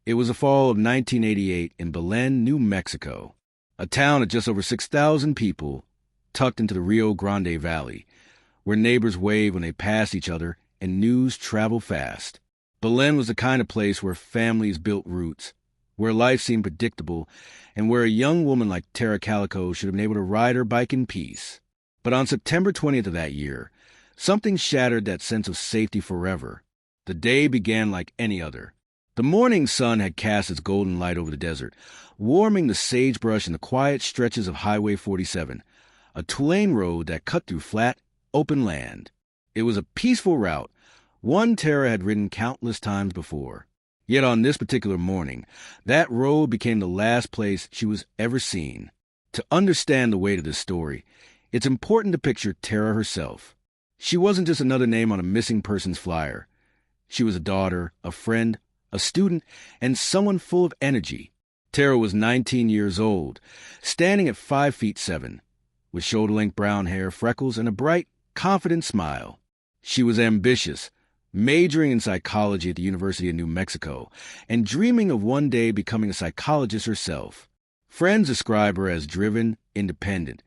It was the fall of 1988 in Belen, New Mexico, a town of just over 6,000 people tucked into the Rio Grande Valley, where neighbors wave when they pass each other and news travel fast. Belen was the kind of place where families built roots, where life seemed predictable, and where a young woman like Tara Calico should have been able to ride her bike in peace. But on September 20th of that year, something shattered that sense of safety forever. The day began like any other. The morning sun had cast its golden light over the desert, warming the sagebrush and the quiet stretches of Highway 47, a two-lane road that cut through flat, open land. It was a peaceful route, one Tara had ridden countless times before. Yet on this particular morning, that road became the last place she was ever seen. To understand the weight of this story, it's important to picture Tara herself. She wasn't just another name on a missing persons flyer. She was a daughter, a friend, a student, and someone full of energy. Tara was 19 years old, standing at 5'7", with shoulder-length brown hair, freckles, and a bright, confident smile. She was ambitious, majoring in psychology at the University of New Mexico, and dreaming of one day becoming a psychologist herself. Friends describe her as driven, independent,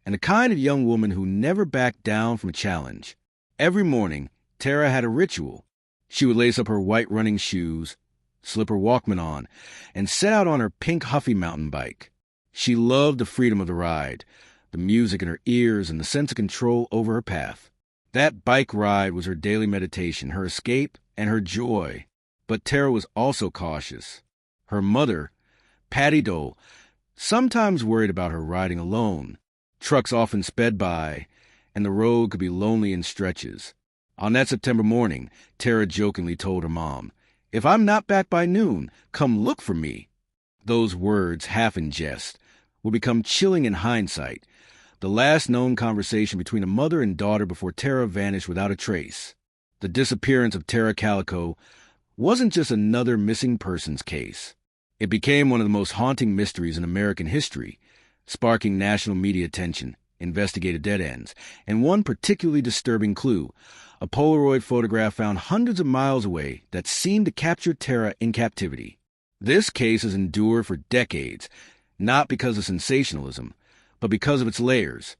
and the kind of young woman who never backed down from a challenge. Every morning, Tara had a ritual. She would lace up her white running shoes, slip her Walkman on, and set out on her pink Huffy mountain bike. She loved the freedom of the ride, the music in her ears, and the sense of control over her path. That bike ride was her daily meditation, her escape, and her joy. But Tara was also cautious. Her mother, Patty Dole, sometimes worried about her riding alone. Trucks often sped by, and the road could be lonely in stretches. On that September morning, Tara jokingly told her mom, "If I'm not back by noon, come look for me." Those words, half in jest, would become chilling in hindsight, the last known conversation between a mother and daughter before Tara vanished without a trace. The disappearance of Tara Calico wasn't just another missing persons case. It became one of the most haunting mysteries in American history, sparking national media attention, investigative dead ends, and one particularly disturbing clue, a Polaroid photograph found hundreds of miles away that seemed to capture Tara in captivity. This case has endured for decades, not because of sensationalism, but because of its layers.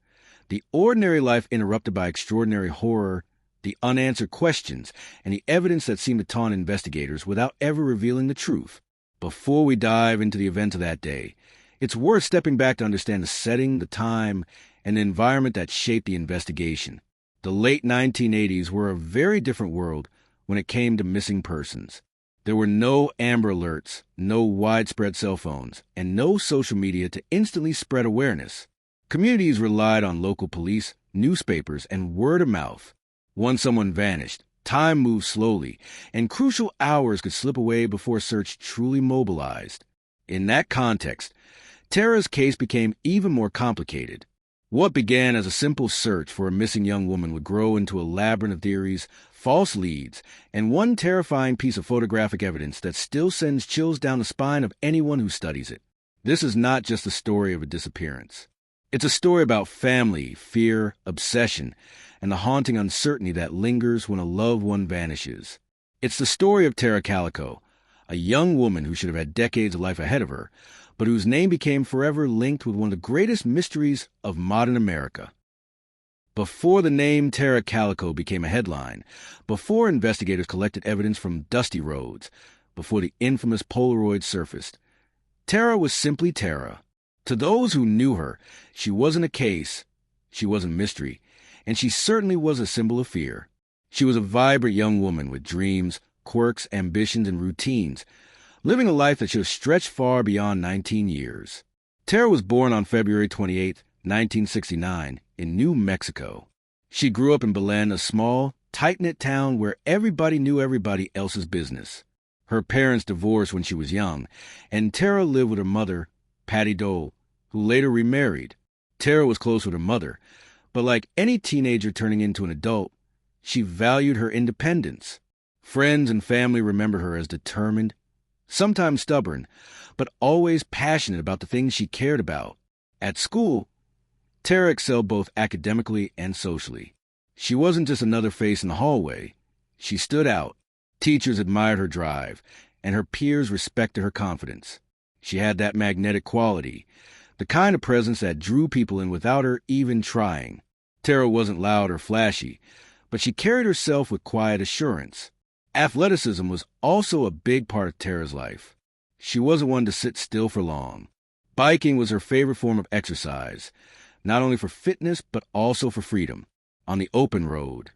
The ordinary life interrupted by extraordinary horror, the unanswered questions, and the evidence that seemed to taunt investigators without ever revealing the truth. Before we dive into the events of that day, it's worth stepping back to understand the setting, the time, and the environment that shaped the investigation. The late 1980s were a very different world when it came to missing persons. There were no Amber Alerts, no widespread cell phones, and no social media to instantly spread awareness. Communities relied on local police, newspapers, and word of mouth. Once someone vanished, time moved slowly, and crucial hours could slip away before search truly mobilized. In that context, Tara's case became even more complicated. What began as a simple search for a missing young woman would grow into a labyrinth of theories, false leads, and one terrifying piece of photographic evidence that still sends chills down the spine of anyone who studies it. This is not just the story of a disappearance. It's a story about family, fear, obsession, and the haunting uncertainty that lingers when a loved one vanishes. It's the story of Tara Calico, a young woman who should have had decades of life ahead of her, but whose name became forever linked with one of the greatest mysteries of modern America. Before the name Tara Calico became a headline, before investigators collected evidence from dusty roads, before the infamous Polaroid surfaced, Tara was simply Tara. To those who knew her, she wasn't a case, she wasn't a mystery, and she certainly was a symbol of fear. She was a vibrant young woman with dreams, quirks, ambitions, and routines, living a life that should have stretched far beyond 19 years. Tara was born on February 28, 1969, in New Mexico. She grew up in Belen, a small, tight-knit town where everybody knew everybody else's business. Her parents divorced when she was young, and Tara lived with her mother, Patty Dole, who later remarried. Tara was close with her mother, but like any teenager turning into an adult, she valued her independence. Friends and family remember her as determined, sometimes stubborn, but always passionate about the things she cared about. At school, Tara excelled both academically and socially. She wasn't just another face in the hallway. She stood out. Teachers admired her drive, and her peers respected her confidence. She had that magnetic quality, the kind of presence that drew people in without her even trying. Tara wasn't loud or flashy, but she carried herself with quiet assurance. Athleticism was also a big part of Tara's life. She wasn't one to sit still for long. Biking was her favorite form of exercise, not only for fitness but also for freedom. On the open road,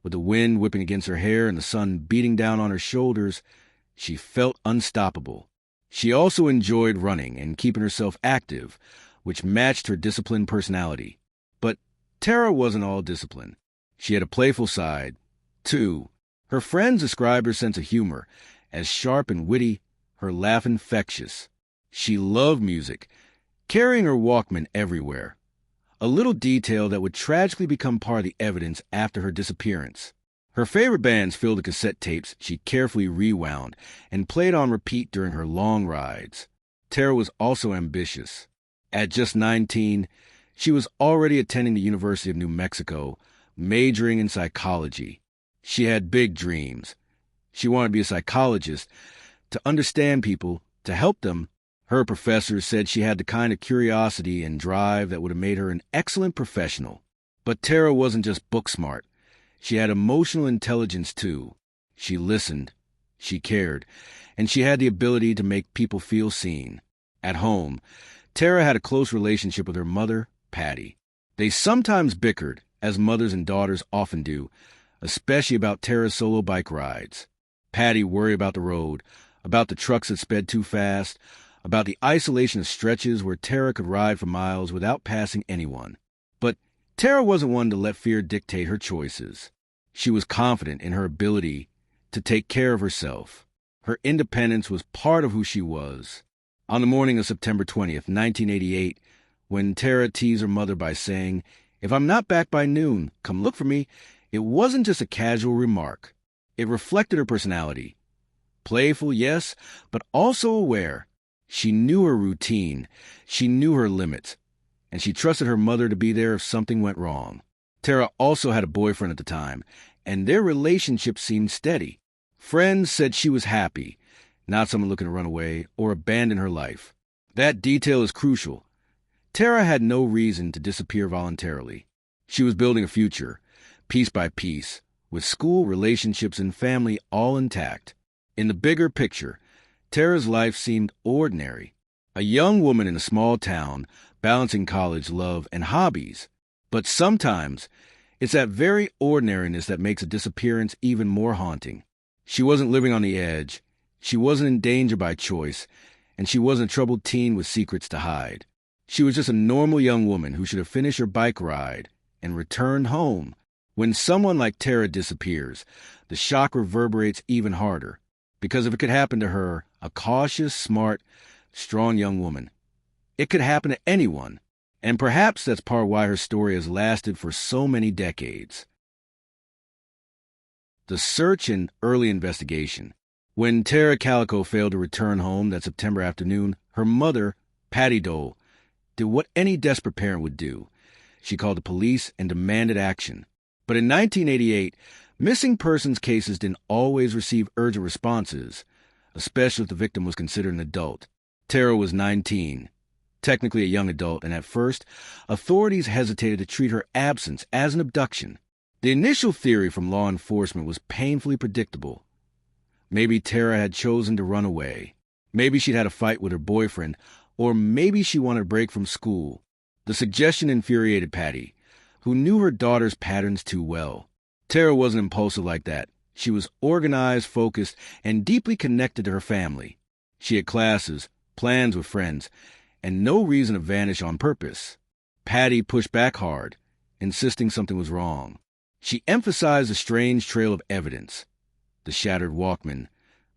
with the wind whipping against her hair and the sun beating down on her shoulders, she felt unstoppable. She also enjoyed running and keeping herself active, which matched her disciplined personality. But Tara wasn't all discipline. She had a playful side, too. Her friends described her sense of humor as sharp and witty, her laugh infectious. She loved music, carrying her Walkman everywhere, a little detail that would tragically become part of the evidence after her disappearance. Her favorite bands filled the cassette tapes she carefully rewound and played on repeat during her long rides. Tara was also ambitious. At just 19, she was already attending the University of New Mexico, majoring in psychology. She had big dreams. She wanted to be a psychologist, to understand people, to help them. Her professors said she had the kind of curiosity and drive that would have made her an excellent professional. But Tara wasn't just book smart. She had emotional intelligence, too. She listened, she cared, and she had the ability to make people feel seen. At home, Tara had a close relationship with her mother, Patty. They sometimes bickered, as mothers and daughters often do, especially about Tara's solo bike rides. Patty worried about the road, about the trucks that sped too fast, about the isolation of stretches where Tara could ride for miles without passing anyone. But Tara wasn't one to let fear dictate her choices. She was confident in her ability to take care of herself. Her independence was part of who she was. On the morning of September 20th, 1988, when Tara teased her mother by saying, "If I'm not back by noon, come look for me," it wasn't just a casual remark. It reflected her personality. Playful, yes, but also aware. She knew her routine. She knew her limits. And she trusted her mother to be there if something went wrong. Tara also had a boyfriend at the time, and their relationship seemed steady. Friends said she was happy, not someone looking to run away or abandon her life. That detail is crucial. Tara had no reason to disappear voluntarily. She was building a future, piece by piece, with school, relationships, and family all intact. In the bigger picture, Tara's life seemed ordinary. A young woman in a small town, balancing college, love, and hobbies. But sometimes, it's that very ordinariness that makes a disappearance even more haunting. She wasn't living on the edge. She wasn't in danger by choice, and she wasn't a troubled teen with secrets to hide. She was just a normal young woman who should have finished her bike ride and returned home. When someone like Tara disappears, the shock reverberates even harder. Because if it could happen to her, a cautious, smart, strong young woman, it could happen to anyone. And perhaps that's part of why her story has lasted for so many decades. The search and early investigation. When Tara Calico failed to return home that September afternoon, her mother, Patty Dole, did what any desperate parent would do. She called the police and demanded action. But in 1988, missing persons cases didn't always receive urgent responses, especially if the victim was considered an adult. Tara was 19, technically a young adult, and at first, authorities hesitated to treat her absence as an abduction. The initial theory from law enforcement was painfully predictable. Maybe Tara had chosen to run away. Maybe she'd had a fight with her boyfriend, or maybe she wanted a break from school. The suggestion infuriated Patty, who knew her daughter's patterns too well. Tara wasn't impulsive like that. She was organized, focused, and deeply connected to her family. She had classes, plans with friends, and no reason to vanish on purpose. Patty pushed back hard, insisting something was wrong. She emphasized the strange trail of evidence. The shattered Walkman,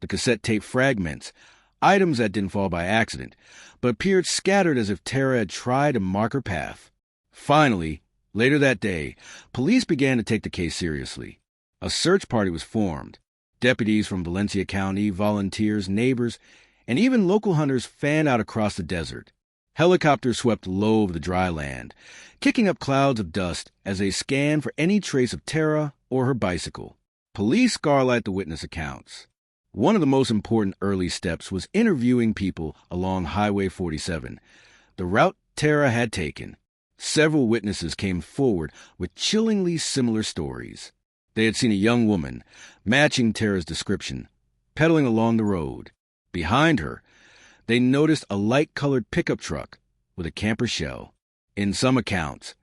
the cassette tape fragments, items that didn't fall by accident, but appeared scattered as if Tara had tried to mark her path. Finally, later that day, police began to take the case seriously. A search party was formed. Deputies from Valencia County, volunteers, neighbors, and even local hunters fanned out across the desert. Helicopters swept low over the dry land, kicking up clouds of dust as they scanned for any trace of Tara or her bicycle. Police scarlet the witness accounts. One of the most important early steps was interviewing people along Highway 47, the route Tara had taken. Several witnesses came forward with chillingly similar stories. They had seen a young woman, matching Tara's description, pedaling along the road. Behind her, they noticed a light-colored pickup truck with a camper shell. In some accounts,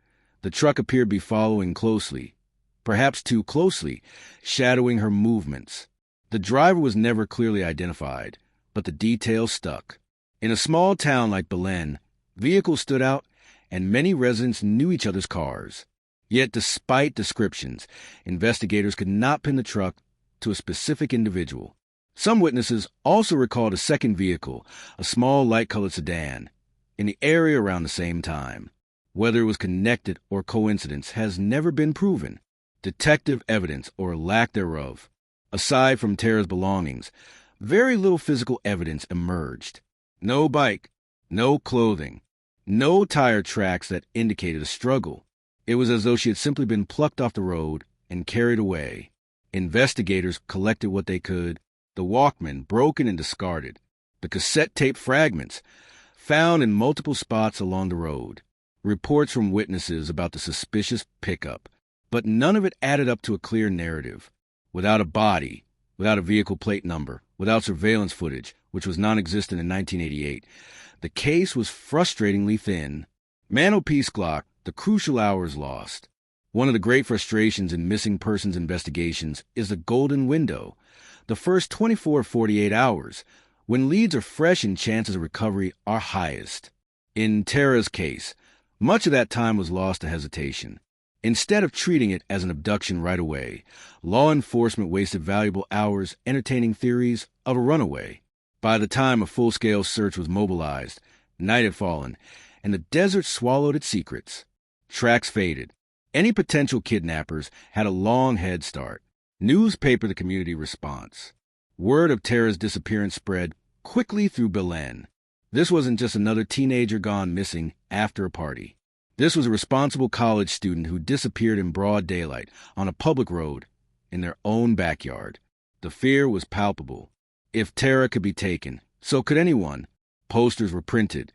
the truck appeared to be following closely, perhaps too closely, shadowing her movements. The driver was never clearly identified, but the details stuck. In a small town like Belen, vehicles stood out, and many residents knew each other's cars. Yet despite descriptions, investigators could not pin the truck to a specific individual. Some witnesses also recalled a second vehicle, a small light-colored sedan, in the area around the same time. Whether it was connected or coincidence has never been proven. Detective evidence, or lack thereof. Aside from Tara's belongings, very little physical evidence emerged. No bike, no clothing, no tire tracks that indicated a struggle. It was as though she had simply been plucked off the road and carried away. Investigators collected what they could: the Walkman broken and discarded, the cassette tape fragments found in multiple spots along the road, reports from witnesses about the suspicious pickup, but none of it added up to a clear narrative. Without a body, without a vehicle plate number, without surveillance footage, which was non-existent in 1988, the case was frustratingly thin. Mantelpiece clock, the crucial hours lost. One of the great frustrations in missing persons investigations is the golden window, the first 24 or 48 hours, when leads are fresh and chances of recovery are highest. In Tara's case, much of that time was lost to hesitation. Instead of treating it as an abduction right away, law enforcement wasted valuable hours entertaining theories of a runaway. By the time a full-scale search was mobilized, night had fallen, and the desert swallowed its secrets. Tracks faded. Any potential kidnappers had a long head start. News papered the community response. Word of Tara's disappearance spread quickly through Belen. This wasn't just another teenager gone missing after a party. This was a responsible college student who disappeared in broad daylight on a public road in their own backyard. The fear was palpable. If Tara could be taken, so could anyone. Posters were printed,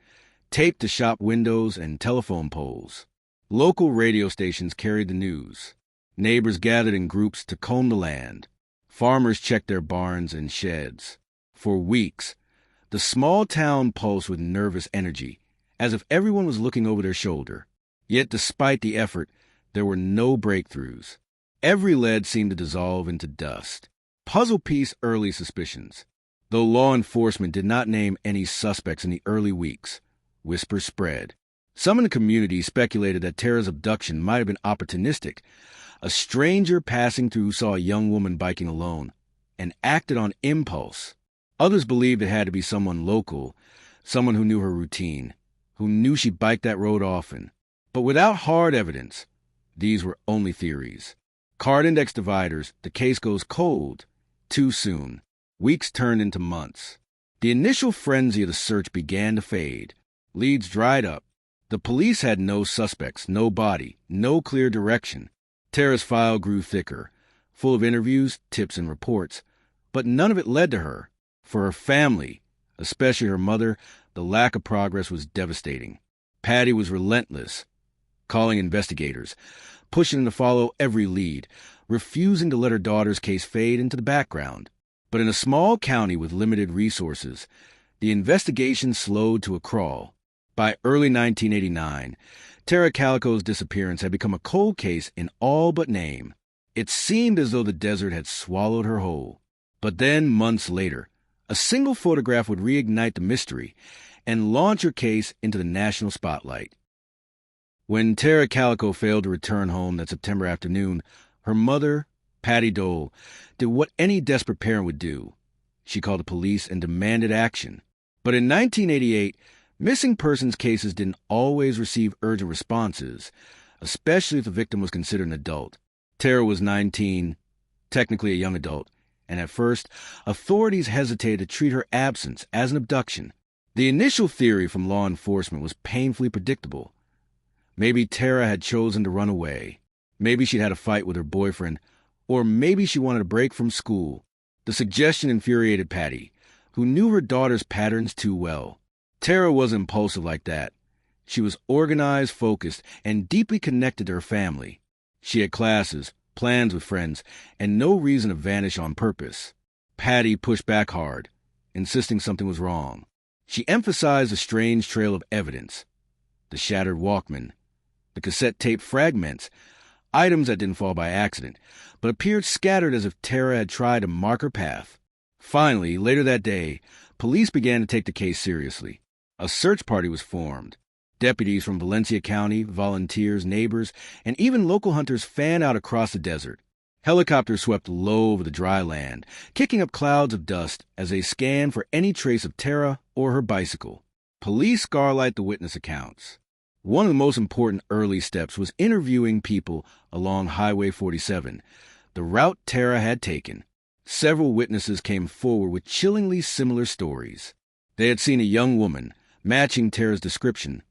taped to shop windows and telephone poles. Local radio stations carried the news. Neighbors gathered in groups to comb the land. Farmers checked their barns and sheds. For weeks, the small town pulsed with nervous energy, as if everyone was looking over their shoulder. Yet despite the effort, there were no breakthroughs. Every lead seemed to dissolve into dust. Puzzle piece early suspicions. Though law enforcement did not name any suspects in the early weeks, whispers spread. Some in the community speculated that Tara's abduction might have been opportunistic. A stranger passing through saw a young woman biking alone and acted on impulse. Others believed it had to be someone local, someone who knew her routine, who knew she biked that road often. But without hard evidence, these were only theories. Card index dividers, the case goes cold. Too soon. Weeks turned into months. The initial frenzy of the search began to fade. Leads dried up. The police had no suspects, no body, no clear direction. Tara's file grew thicker, full of interviews, tips, and reports, but none of it led to her. For her family, especially her mother, the lack of progress was devastating. Patty was relentless, calling investigators, pushing them to follow every lead, refusing to let her daughter's case fade into the background. But in a small county with limited resources, the investigation slowed to a crawl. By early 1989, Tara Calico's disappearance had become a cold case in all but name. It seemed as though the desert had swallowed her whole. But then, months later, a single photograph would reignite the mystery and launch her case into the national spotlight. When Tara Calico failed to return home that September afternoon, her mother, Patty Dole, did what any desperate parent would do. She called the police and demanded action. But in 1988, missing persons cases didn't always receive urgent responses, especially if the victim was considered an adult. Tara was 19, technically a young adult, and at first, authorities hesitated to treat her absence as an abduction. The initial theory from law enforcement was painfully predictable. Maybe Tara had chosen to run away. Maybe she'd had a fight with her boyfriend, or maybe she wanted a break from school. The suggestion infuriated Patty, who knew her daughter's patterns too well. Tara wasn't impulsive like that. She was organized, focused, and deeply connected to her family. She had classes, plans with friends, and no reason to vanish on purpose. Patty pushed back hard, insisting something was wrong. She emphasized a strange trail of evidence. The shattered Walkman, the cassette tape fragments, items that didn't fall by accident, but appeared scattered as if Tara had tried to mark her path. Finally, later that day, police began to take the case seriously. A search party was formed. Deputies from Valencia County, volunteers, neighbors, and even local hunters fanned out across the desert. Helicopters swept low over the dry land, kicking up clouds of dust as they scanned for any trace of Tara or her bicycle. Police scarlet the witness accounts. One of the most important early steps was interviewing people along Highway 47, the route Tara had taken. Several witnesses came forward with chillingly similar stories. They had seen a young woman, matching Tara's description,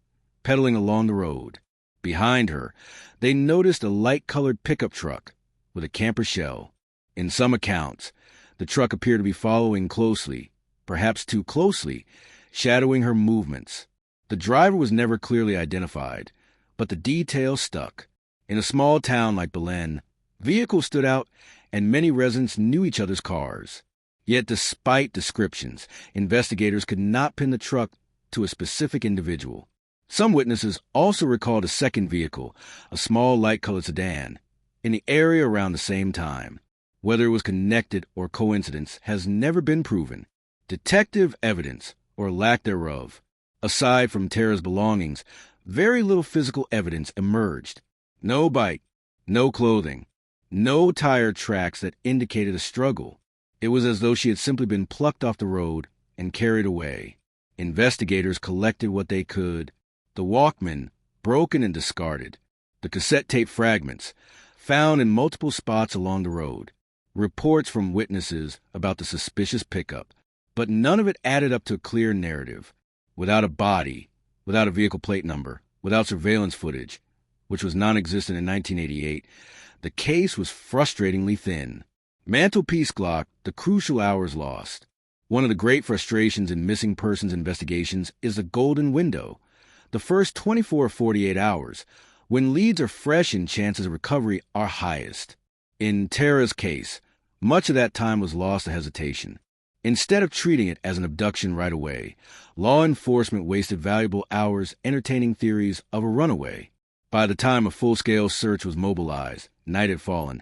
pedaling along the road. Behind her, they noticed a light-colored pickup truck with a camper shell. In some accounts, the truck appeared to be following closely, perhaps too closely, shadowing her movements. The driver was never clearly identified, but the details stuck. In a small town like Belen, vehicles stood out and many residents knew each other's cars. Yet despite descriptions, investigators could not pin the truck to a specific individual. Some witnesses also recalled a second vehicle, a small light-colored sedan, in the area around the same time. Whether it was connected or coincidence has never been proven. Detective evidence, or lack thereof. Aside from Tara's belongings, very little physical evidence emerged. No bike, no clothing, no tire tracks that indicated a struggle. It was as though she had simply been plucked off the road and carried away. Investigators collected what they could. The Walkman, broken and discarded. The cassette tape fragments, found in multiple spots along the road. Reports from witnesses about the suspicious pickup, but none of it added up to a clear narrative. Without a body, without a vehicle plate number, without surveillance footage, which was non-existent in 1988, the case was frustratingly thin. Mantelpiece clock, the crucial hours lost. One of the great frustrations in missing persons investigations is the golden window, the first 24 or 48 hours, when leads are fresh and chances of recovery are highest. In Tara's case, much of that time was lost to hesitation. Instead of treating it as an abduction right away, law enforcement wasted valuable hours entertaining theories of a runaway. By the time a full-scale search was mobilized, night had fallen,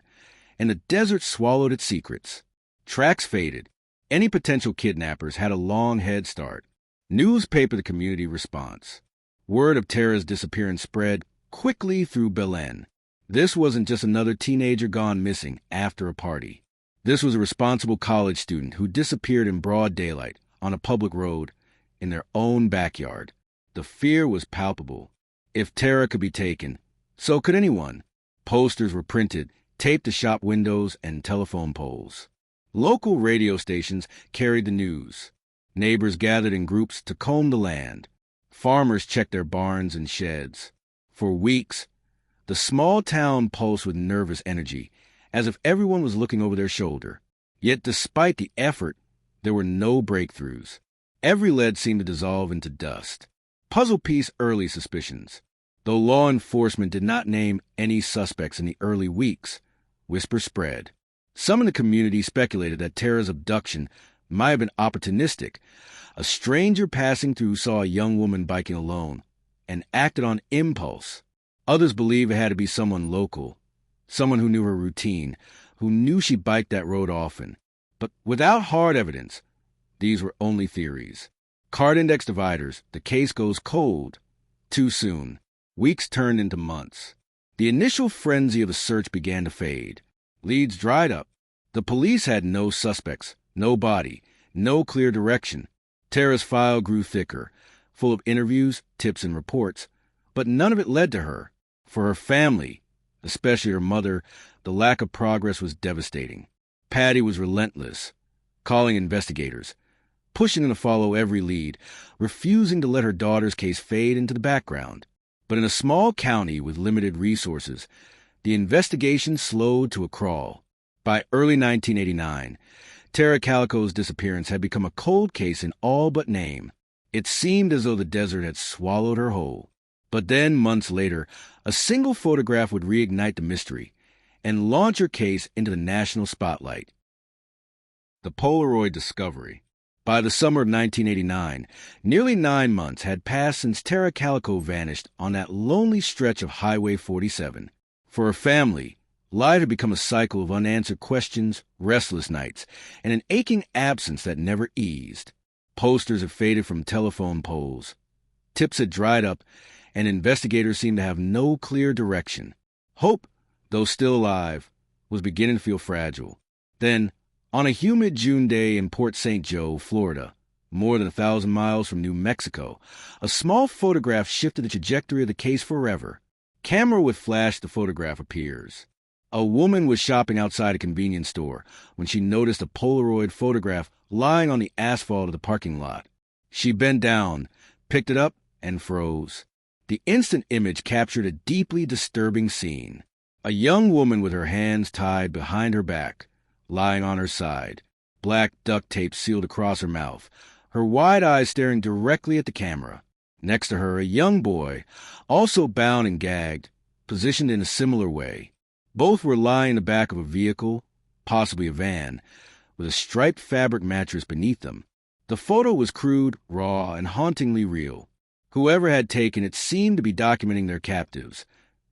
and the desert swallowed its secrets. Tracks faded. Any potential kidnappers had a long head start. News papered the community response. Word of Tara's disappearance spread quickly through Belen. This wasn't just another teenager gone missing after a party. This was a responsible college student who disappeared in broad daylight on a public road in their own backyard. The fear was palpable. If Tara could be taken, so could anyone. Posters were printed, taped to shop windows and telephone poles. Local radio stations carried the news. Neighbors gathered in groups to comb the land. Farmers checked their barns and sheds. For weeks, the small town pulsed with nervous energy, as if everyone was looking over their shoulder. Yet despite the effort, there were no breakthroughs. Every lead seemed to dissolve into dust. Puzzle piece early suspicions. Though law enforcement did not name any suspects in the early weeks, whispers spread. Some in the community speculated that Tara's abduction might have been opportunistic. A stranger passing through saw a young woman biking alone and acted on impulse. Others believe it had to be someone local, someone who knew her routine, who knew she biked that road often. But without hard evidence, these were only theories. Card index dividers, the case goes cold. Too soon. Weeks turned into months. The initial frenzy of the search began to fade. Leads dried up. The police had no suspects, no body, no clear direction. Tara's file grew thicker, full of interviews, tips, and reports, but none of it led to her. For her family, especially her mother, the lack of progress was devastating. Patty was relentless, calling investigators, pushing them to follow every lead, refusing to let her daughter's case fade into the background. But in a small county with limited resources, the investigation slowed to a crawl. By early 1989, Tara Calico's disappearance had become a cold case in all but name. It seemed as though the desert had swallowed her whole. But then, months later, a single photograph would reignite the mystery and launch her case into the national spotlight. The Polaroid discovery. By the summer of 1989, nearly 9 months had passed since Tara Calico vanished on that lonely stretch of Highway 47. For her family, life had become a cycle of unanswered questions, restless nights, and an aching absence that never eased. Posters had faded from telephone poles. Tips had dried up, and investigators seemed to have no clear direction. Hope, though still alive, was beginning to feel fragile. Then, on a humid June day in Port St. Joe, Florida, more than 1,000 miles from New Mexico, a small photograph shifted the trajectory of the case forever. Camera with flash, the photograph appears. A woman was shopping outside a convenience store when she noticed a Polaroid photograph lying on the asphalt of the parking lot. She bent down, picked it up, and froze. The instant image captured a deeply disturbing scene. A young woman with her hands tied behind her back, lying on her side, black duct tape sealed across her mouth, her wide eyes staring directly at the camera. Next to her, a young boy, also bound and gagged, positioned in a similar way. Both were lying in the back of a vehicle, possibly a van, with a striped fabric mattress beneath them. The photo was crude, raw, and hauntingly real. Whoever had taken it seemed to be documenting their captives,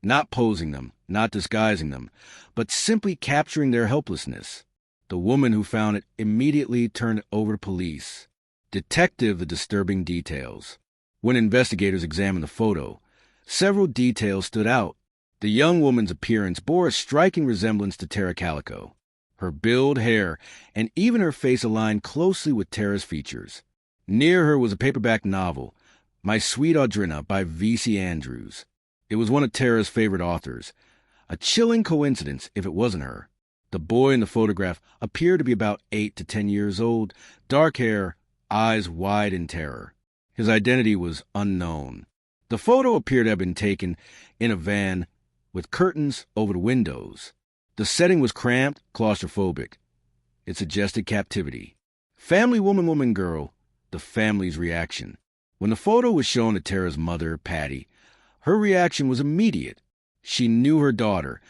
not posing them, not disguising them, but simply capturing their helplessness. The woman who found it immediately turned it over to police. Detective the disturbing details. When investigators examined the photo, several details stood out. The young woman's appearance bore a striking resemblance to Tara Calico. Her build, hair, and even her face aligned closely with Tara's features. Near her was a paperback novel, My Sweet Audrina by V.C. Andrews. It was one of Tara's favorite authors. A chilling coincidence if it wasn't her. The boy in the photograph appeared to be about 8 to 10 years old, dark hair, eyes wide in terror. His identity was unknown. The photo appeared to have been taken in a van with curtains over the windows. The setting was cramped, claustrophobic. It suggested captivity. Family woman, girl, the family's reaction. When the photo was shown to Tara's mother, Patty, her reaction was immediate. She knew her daughter,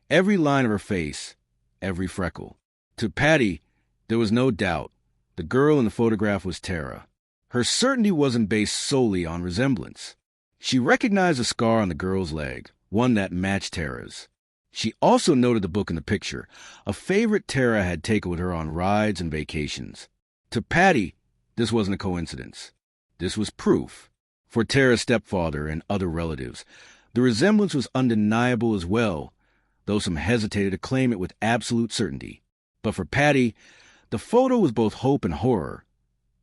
every line of her face, every freckle. To Patty, there was no doubt. The girl in the photograph was Tara. Her certainty wasn't based solely on resemblance. She recognized a scar on the girl's leg, one that matched Tara's. She also noted the book in the picture, a favorite Tara had taken with her on rides and vacations. To Patty, this wasn't a coincidence. This was proof. For Tara's stepfather and other relatives, the resemblance was undeniable as well, though some hesitated to claim it with absolute certainty. But for Patty, the photo was both hope and horror,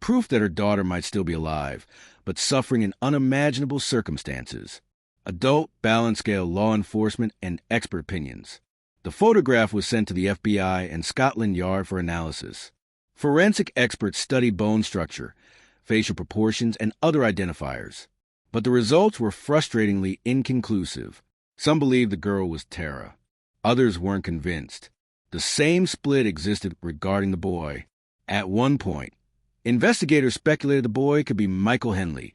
proof that her daughter might still be alive, but suffering in unimaginable circumstances. Adult, balance scale law enforcement, and expert opinions. The photograph was sent to the FBI and Scotland Yard for analysis. Forensic experts studied bone structure, facial proportions, and other identifiers. But the results were frustratingly inconclusive. Some believed the girl was Tara. Others weren't convinced. The same split existed regarding the boy. At one point, investigators speculated the boy could be Michael Henley,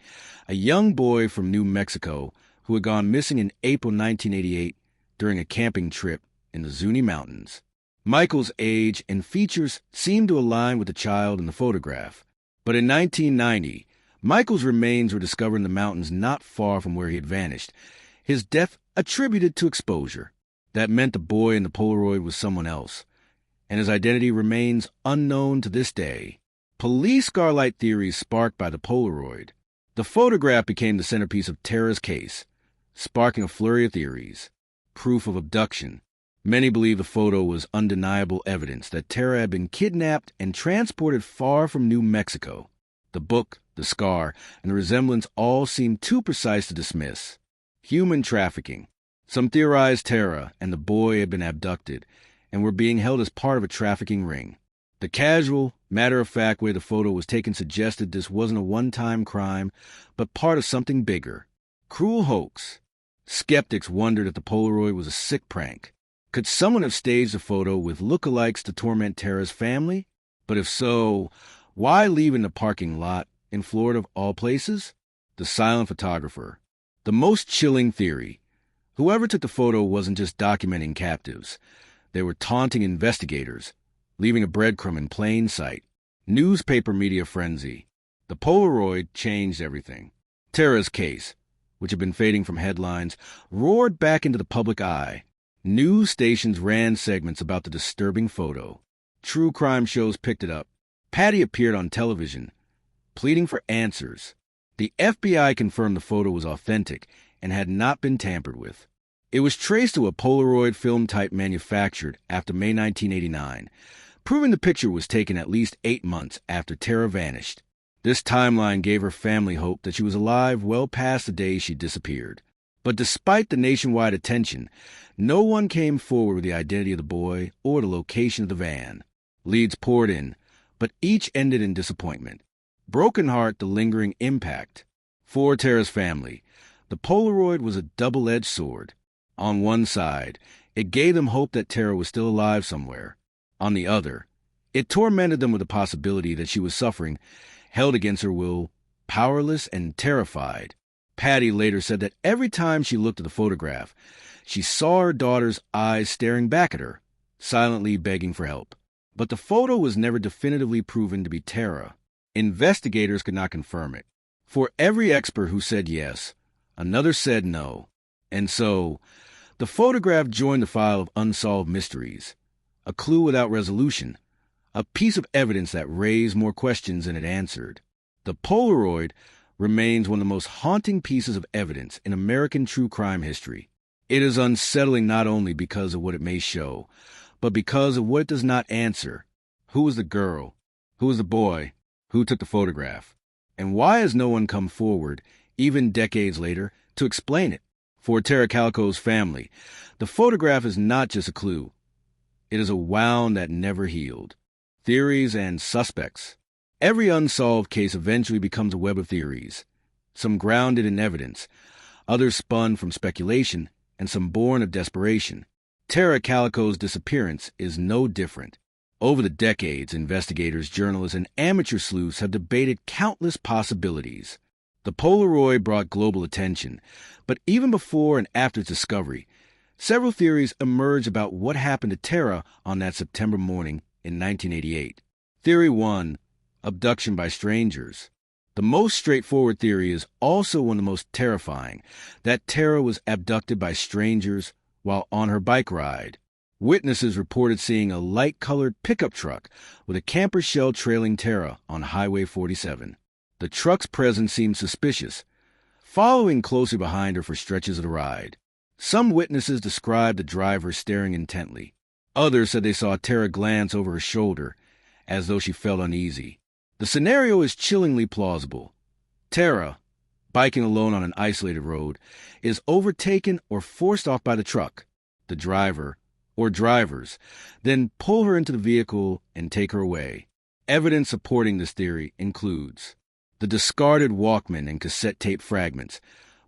a young boy from New Mexico who had gone missing in April 1988 during a camping trip in the Zuni Mountains. Michael's age and features seemed to align with the child in the photograph. But in 1990, Michael's remains were discovered in the mountains not far from where he had vanished, his death attributed to exposure. That meant the boy in the Polaroid was someone else, and his identity remains unknown to this day. Police starlight theories sparked by the Polaroid. The photograph became the centerpiece of Tara's case, sparking a flurry of theories. Proof of abduction. Many believe the photo was undeniable evidence that Tara had been kidnapped and transported far from New Mexico. The book, the scar, and the resemblance all seemed too precise to dismiss. Human trafficking. Some theorized Tara and the boy had been abducted and were being held as part of a trafficking ring. The casual, matter-of-fact way the photo was taken suggested this wasn't a one-time crime, but part of something bigger. Cruel hoax. Skeptics wondered if the Polaroid was a sick prank. Could someone have staged a photo with lookalikes to torment Tara's family? But if so, why leave in the parking lot in Florida of all places? The silent photographer. The most chilling theory. Whoever took the photo wasn't just documenting captives. They were taunting investigators, leaving a breadcrumb in plain sight. Newspaper media frenzy. The Polaroid changed everything. Tara's case, which had been fading from headlines, roared back into the public eye. News stations ran segments about the disturbing photo. True crime shows picked it up. Patty appeared on television, pleading for answers. The FBI confirmed the photo was authentic and had not been tampered with. It was traced to a Polaroid film type manufactured after May 1989, proving the picture was taken at least 8 months after Tara vanished. This timeline gave her family hope that she was alive well past the day she disappeared. But despite the nationwide attention, no one came forward with the identity of the boy or the location of the van. Leads poured in, but each ended in disappointment. Broken heart, the lingering impact. For Tara's family, the Polaroid was a double-edged sword. On one side, it gave them hope that Tara was still alive somewhere. On the other, it tormented them with the possibility that she was suffering, held against her will, powerless and terrified. Patty later said that every time she looked at the photograph, she saw her daughter's eyes staring back at her, silently begging for help. But the photo was never definitively proven to be Tara. Investigators could not confirm it. For every expert who said yes, another said no. And so, the photograph joined the file of unsolved mysteries, a clue without resolution, a piece of evidence that raised more questions than it answered. The Polaroid remains one of the most haunting pieces of evidence in American true crime history. It is unsettling not only because of what it may show, but because of what it does not answer. Who was the girl? Who was the boy? Who took the photograph? And why has no one come forward, even decades later, to explain it? For Tara Calico's family, the photograph is not just a clue. It is a wound that never healed. Theories and suspects. Every unsolved case eventually becomes a web of theories, some grounded in evidence, others spun from speculation, and some born of desperation. Tara Calico's disappearance is no different. Over the decades, investigators, journalists, and amateur sleuths have debated countless possibilities. The Polaroid brought global attention, but even before and after its discovery, several theories emerged about what happened to Tara on that September morning in 1988. Theory 1. Abduction by strangers. The most straightforward theory is also one of the most terrifying, that Tara was abducted by strangers while on her bike ride. Witnesses reported seeing a light-colored pickup truck with a camper shell trailing Tara on Highway 47. The truck's presence seemed suspicious, following closely behind her for stretches of the ride. Some witnesses described the driver staring intently. Others said they saw Tara glance over her shoulder, as though she felt uneasy. The scenario is chillingly plausible. Tara, biking alone on an isolated road, is overtaken or forced off by the truck. The driver, or drivers, then pull her into the vehicle and take her away. Evidence supporting this theory includes the discarded Walkman and cassette tape fragments,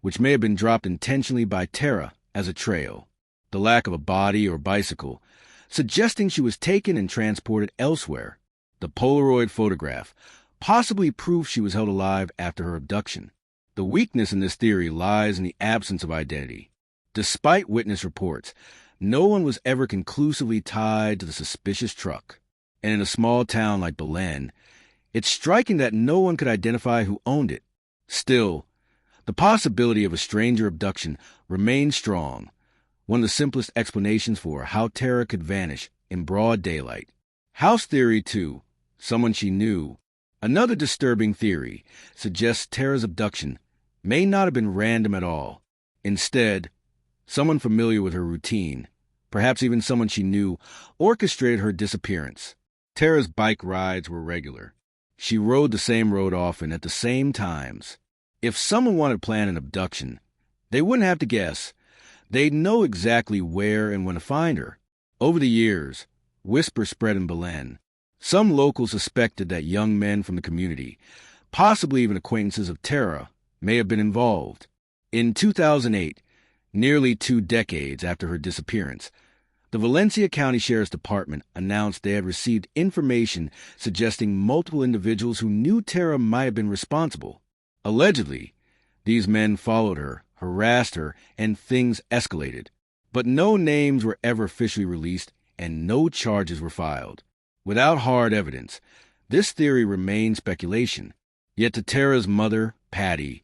which may have been dropped intentionally by Tara as a trail, the lack of a body or bicycle, suggesting she was taken and transported elsewhere, the Polaroid photograph, possibly proof she was held alive after her abduction. The weakness in this theory lies in the absence of identity. Despite witness reports, no one was ever conclusively tied to the suspicious truck. And in a small town like Belen, it's striking that no one could identify who owned it. Still, the possibility of a stranger abduction remains strong, one of the simplest explanations for how Tara could vanish in broad daylight. House Theory 2, someone she knew. Another disturbing theory suggests Tara's abduction may not have been random at all. Instead, someone familiar with her routine, perhaps even someone she knew, orchestrated her disappearance. Tara's bike rides were regular. She rode the same road often at the same times. If someone wanted to plan an abduction, they wouldn't have to guess. They'd know exactly where and when to find her. Over the years, whispers spread in Belen. Some locals suspected that young men from the community, possibly even acquaintances of Tara, may have been involved. In 2008, nearly 2 decades after her disappearance, The Valencia County Sheriff's Department announced they had received information suggesting multiple individuals who knew Tara might have been responsible. Allegedly, these men followed her, harassed her, and things escalated. But no names were ever officially released, and no charges were filed. Without hard evidence, this theory remained speculation. Yet to Tara's mother, Patty,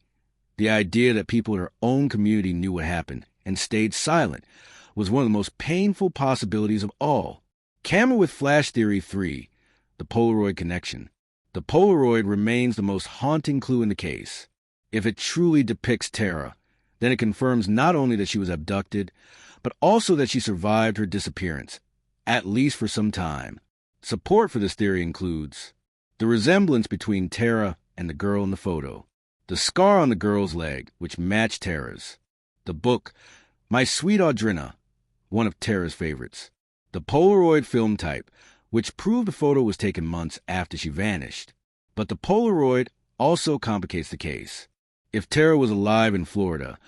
the idea that people in her own community knew what happened and stayed silent was one of the most painful possibilities of all. Camera with Flash Theory 3, the Polaroid connection. The Polaroid remains the most haunting clue in the case. If it truly depicts Tara, then it confirms not only that she was abducted, but also that she survived her disappearance, at least for some time. Support for this theory includes the resemblance between Tara and the girl in the photo, the scar on the girl's leg, which matched Tara's, the book, My Sweet Audrina, one of Tara's favorites, the Polaroid film type, which proved the photo was taken months after she vanished. But the Polaroid also complicates the case. If Tara was alive in Florida,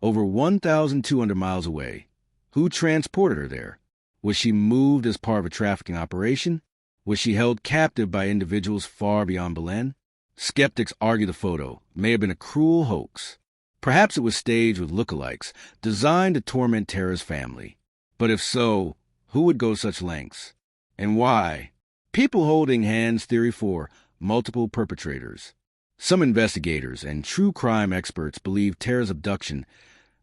over 1,200 miles away, who transported her there? Was she moved as part of a trafficking operation? Was she held captive by individuals far beyond Belen? Skeptics argue the photo may have been a cruel hoax. Perhaps it was staged with lookalikes designed to torment Tara's family. But if so, who would go such lengths? And why? People holding hands theory 4, multiple perpetrators. Some investigators and true crime experts believe Tara's abduction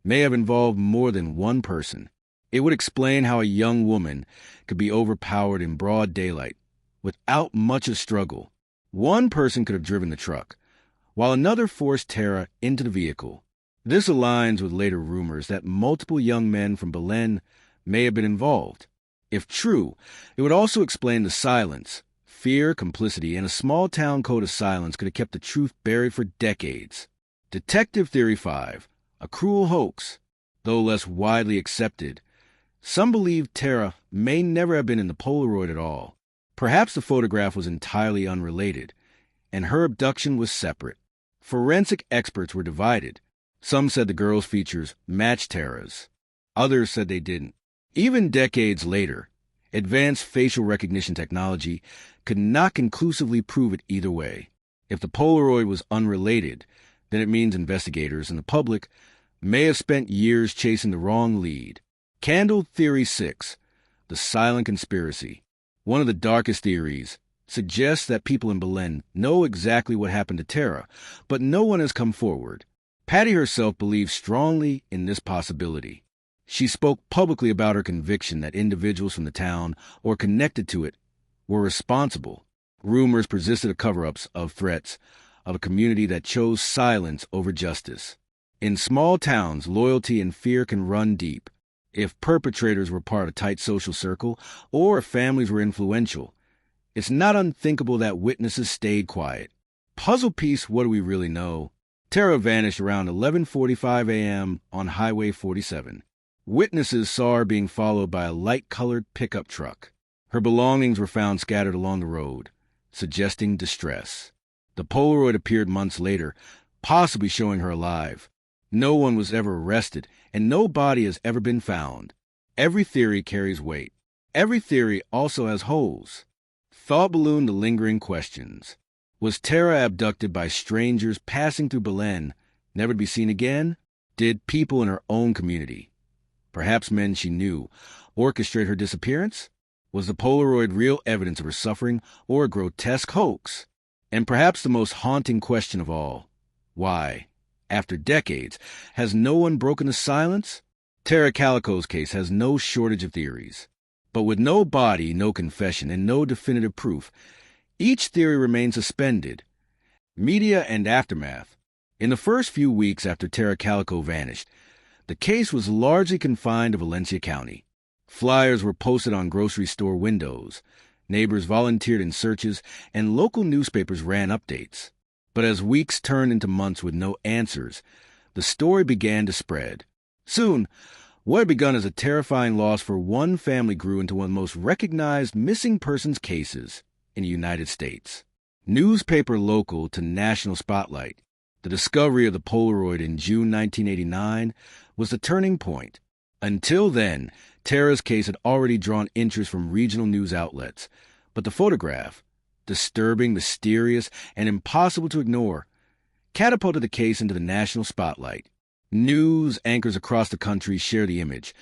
may have involved more than one person. It would explain how a young woman could be overpowered in broad daylight without much of a struggle. One person could have driven the truck, while another forced Tara into the vehicle. This aligns with later rumors that multiple young men from Belen may have been involved. If true, it would also explain the silence. Fear, complicity, and a small-town code of silence could have kept the truth buried for decades. Detective Theory 5, a cruel hoax, though less widely accepted. Some believe Tara may never have been in the Polaroid at all. Perhaps the photograph was entirely unrelated, and her abduction was separate. Forensic experts were divided. Some said the girl's features matched Tara's. Others said they didn't. Even decades later, advanced facial recognition technology could not conclusively prove it either way. If the Polaroid was unrelated, then it means investigators and the public may have spent years chasing the wrong lead. Candle Theory 6, the silent conspiracy. One of the darkest theories suggests that people in Belen know exactly what happened to Tara, but no one has come forward. Patty herself believes strongly in this possibility. She spoke publicly about her conviction that individuals from the town or connected to it were responsible. Rumors persisted of cover-ups of threats of a community that chose silence over justice. In small towns, loyalty and fear can run deep. If perpetrators were part of a tight social circle or if families were influential, it's not unthinkable that witnesses stayed quiet. Puzzle piece, what do we really know? Tara vanished around 11:45 a.m. on Highway 47. Witnesses saw her being followed by a light-colored pickup truck. Her belongings were found scattered along the road, suggesting distress. The Polaroid appeared months later, possibly showing her alive. No one was ever arrested, and no body has ever been found. Every theory carries weight. Every theory also has holes. Thought balloon the lingering questions. Was Tara abducted by strangers passing through Belen, never to be seen again? Did people in her own community, perhaps men she knew, orchestrate her disappearance? Was the Polaroid real evidence of her suffering or a grotesque hoax? And perhaps the most haunting question of all, why, after decades, has no one broken the silence? Tara Calico's case has no shortage of theories. But with no body, no confession, and no definitive proof, each theory remains suspended. Media and aftermath. In the first few weeks after Tara Calico vanished, the case was largely confined to Valencia County. Flyers were posted on grocery store windows. Neighbors volunteered in searches, and local newspapers ran updates. But as weeks turned into months with no answers, the story began to spread. Soon, what had begun as a terrifying loss for one family grew into one of the most recognized missing persons cases in the United States. Newspaper local to national spotlight, the discovery of the Polaroid in June 1989 was the turning point. Until then, Tara's case had already drawn interest from regional news outlets. But the photograph, disturbing, mysterious, and impossible to ignore, catapulted the case into the national spotlight. News anchors across the country share the image,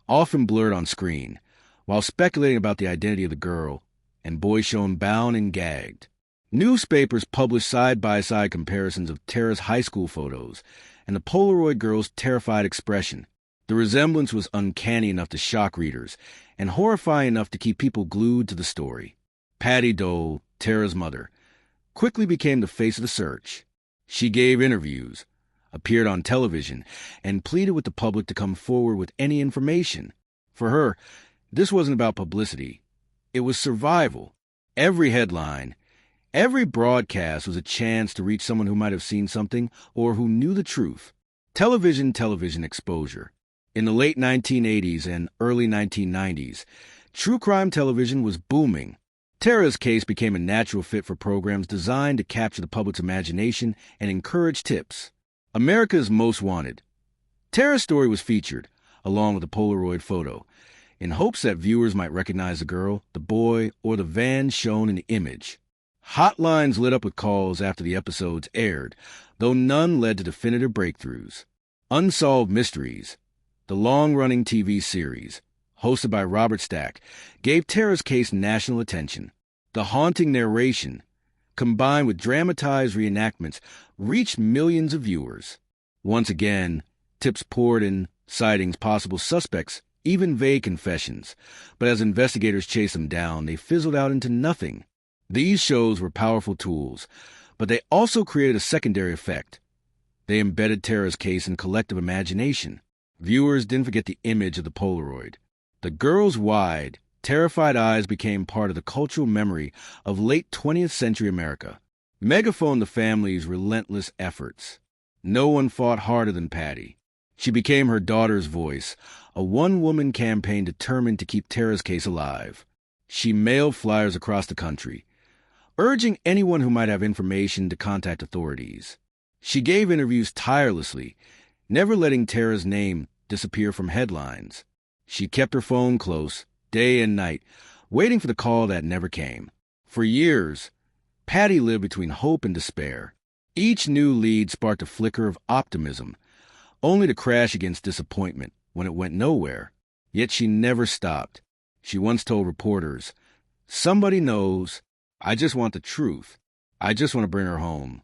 often blurred on screen, while speculating about the identity of the girl, and boys shown bound and gagged. Newspapers published side-by-side comparisons of Tara's high school photos and the Polaroid girl's terrified expression. The resemblance was uncanny enough to shock readers and horrifying enough to keep people glued to the story. Patty Dole, Tara's mother, quickly became the face of the search. She gave interviews, appeared on television, and pleaded with the public to come forward with any information. For her, this wasn't about publicity. It was survival. Every headline, every broadcast was a chance to reach someone who might have seen something or who knew the truth. Television exposure. In the late 1980s and early 1990s, true crime television was booming. Tara's case became a natural fit for programs designed to capture the public's imagination and encourage tips. America's Most Wanted. Tara's story was featured, along with a Polaroid photo, in hopes that viewers might recognize the girl, the boy, or the van shown in the image. Hotlines lit up with calls after the episodes aired, though none led to definitive breakthroughs. Unsolved Mysteries, the long-running TV series, hosted by Robert Stack, gave Tara's case national attention. The haunting narration, combined with dramatized reenactments, reached millions of viewers. Once again, tips poured in, sightings, possible suspects, even vague confessions. But as investigators chased them down, they fizzled out into nothing. These shows were powerful tools, but they also created a secondary effect. They embedded Tara's case in collective imagination. Viewers didn't forget the image of the Polaroid. The girl's wide, terrified eyes became part of the cultural memory of late 20th century America. Megaphoned the family's relentless efforts. No one fought harder than Patty. She became her daughter's voice, a one-woman campaign determined to keep Tara's case alive. She mailed flyers across the country, urging anyone who might have information to contact authorities. She gave interviews tirelessly, never letting Tara's name disappear from headlines. She kept her phone close, day and night, waiting for the call that never came. For years, Patty lived between hope and despair. Each new lead sparked a flicker of optimism, only to crash against disappointment when it went nowhere. Yet she never stopped. She once told reporters, "Somebody knows. I just want the truth. I just want to bring her home."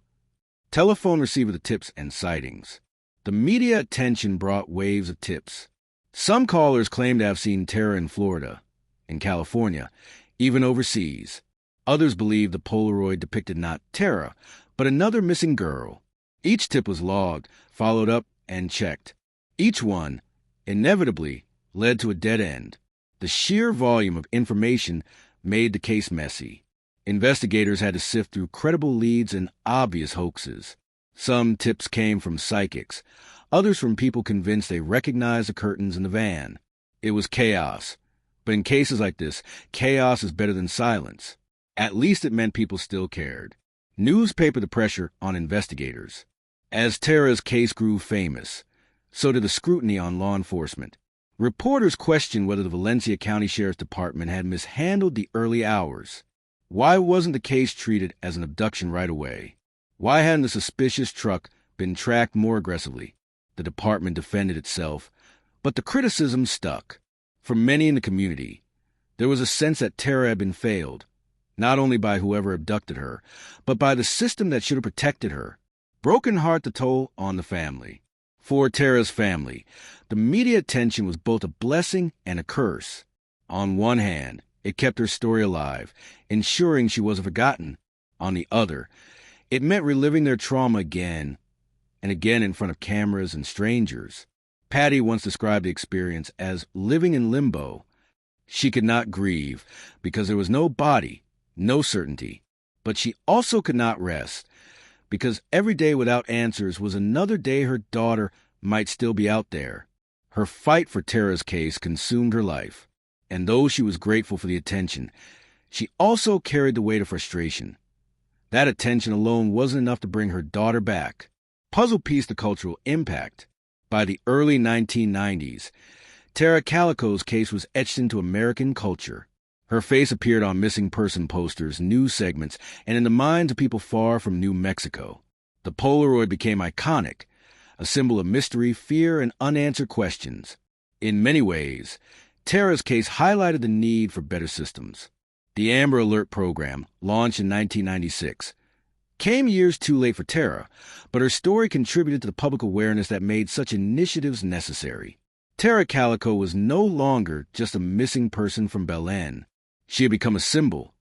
Telephone received the tips and sightings. The media attention brought waves of tips. Some callers claimed to have seen Tara in Florida, in California, even overseas. Others believed the Polaroid depicted not Tara, but another missing girl. Each tip was logged, followed up, and checked. Each one, inevitably, led to a dead end. The sheer volume of information made the case messy. Investigators had to sift through credible leads and obvious hoaxes. Some tips came from psychics, others from people convinced they recognized the curtains in the van. It was chaos. But in cases like this, chaos is better than silence. At least it meant people still cared. Newspaper the pressure on investigators. As Tara's case grew famous, so did the scrutiny on law enforcement. Reporters questioned whether the Valencia County Sheriff's Department had mishandled the early hours. Why wasn't the case treated as an abduction right away? Why hadn't the suspicious truck been tracked more aggressively? The department defended itself, but the criticism stuck. For many in the community, there was a sense that Tara had been failed, not only by whoever abducted her, but by the system that should have protected her. Broken heart to toll on the family. For Tara's family, the media attention was both a blessing and a curse. On one hand, it kept her story alive, ensuring she wasn't forgotten. On the other, it meant reliving their trauma again and again in front of cameras and strangers. Patty once described the experience as living in limbo. She could not grieve because there was no body, no certainty. But she also could not rest because every day without answers was another day her daughter might still be out there. Her fight for Tara's case consumed her life. And though she was grateful for the attention, she also carried the weight of frustration. That attention alone wasn't enough to bring her daughter back. Puzzle piece the cultural impact. By the early 1990s, Tara Calico's case was etched into American culture. Her face appeared on missing person posters, news segments, and in the minds of people far from New Mexico. The Polaroid became iconic, a symbol of mystery, fear, and unanswered questions. In many ways, Tara's case highlighted the need for better systems. The Amber Alert program, launched in 1996, came years too late for Tara, but her story contributed to the public awareness that made such initiatives necessary. Tara Calico was no longer just a missing person from Belen. She had become a symbol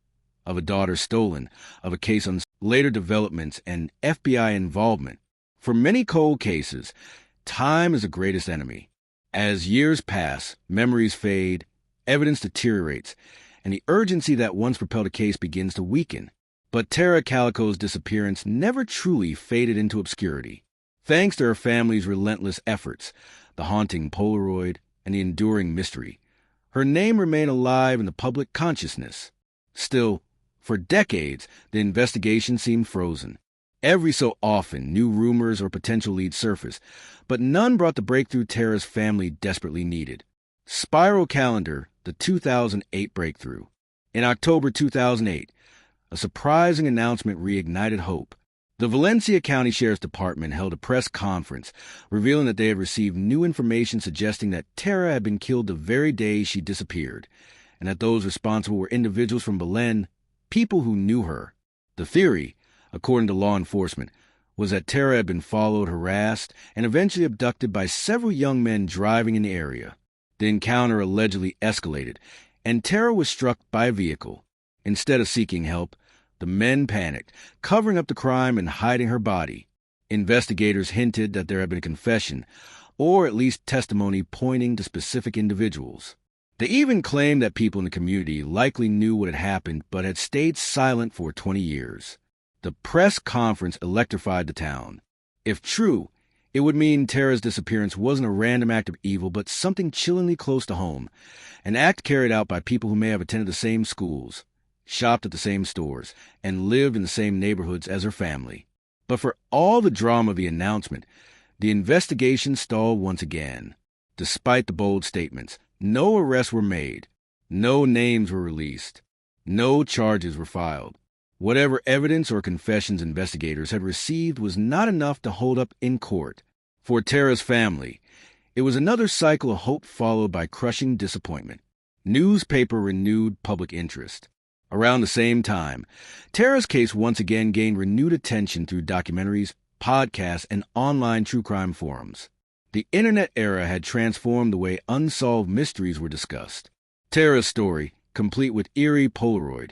of a daughter stolen, of a case on later developments and FBI involvement. For many cold cases, time is the greatest enemy. As years pass, memories fade, evidence deteriorates, and the urgency that once propelled a case begins to weaken. But Tara Calico's disappearance never truly faded into obscurity. Thanks to her family's relentless efforts, the haunting Polaroid, and the enduring mystery, her name remained alive in the public consciousness. Still, for decades, the investigation seemed frozen. Every so often, new rumors or potential leads surfaced, but none brought the breakthrough Tara's family desperately needed. Spiral Calendar, the 2008 breakthrough. In October 2008, a surprising announcement reignited hope. The Valencia County Sheriff's Department held a press conference, revealing that they had received new information suggesting that Tara had been killed the very day she disappeared, and that those responsible were individuals from Belen, people who knew her. The theory, according to law enforcement, was that Tara had been followed, harassed, and eventually abducted by several young men driving in the area. The encounter allegedly escalated, and Tara was struck by a vehicle. Instead of seeking help, the men panicked, covering up the crime and hiding her body. Investigators hinted that there had been a confession, or at least testimony pointing to specific individuals. They even claimed that people in the community likely knew what had happened but had stayed silent for 20 years. The press conference electrified the town. If true, it would mean Tara's disappearance wasn't a random act of evil but something chillingly close to home, an act carried out by people who may have attended the same schools, shopped at the same stores, and lived in the same neighborhoods as her family. But for all the drama of the announcement, the investigation stalled once again. Despite the bold statements, no arrests were made, no names were released, no charges were filed. Whatever evidence or confessions investigators had received was not enough to hold up in court. For Tara's family, it was another cycle of hope followed by crushing disappointment. Newspaper renewed public interest. Around the same time, Tara's case once again gained renewed attention through documentaries, podcasts, and online true crime forums. The internet era had transformed the way unsolved mysteries were discussed. Tara's story, complete with eerie Polaroid,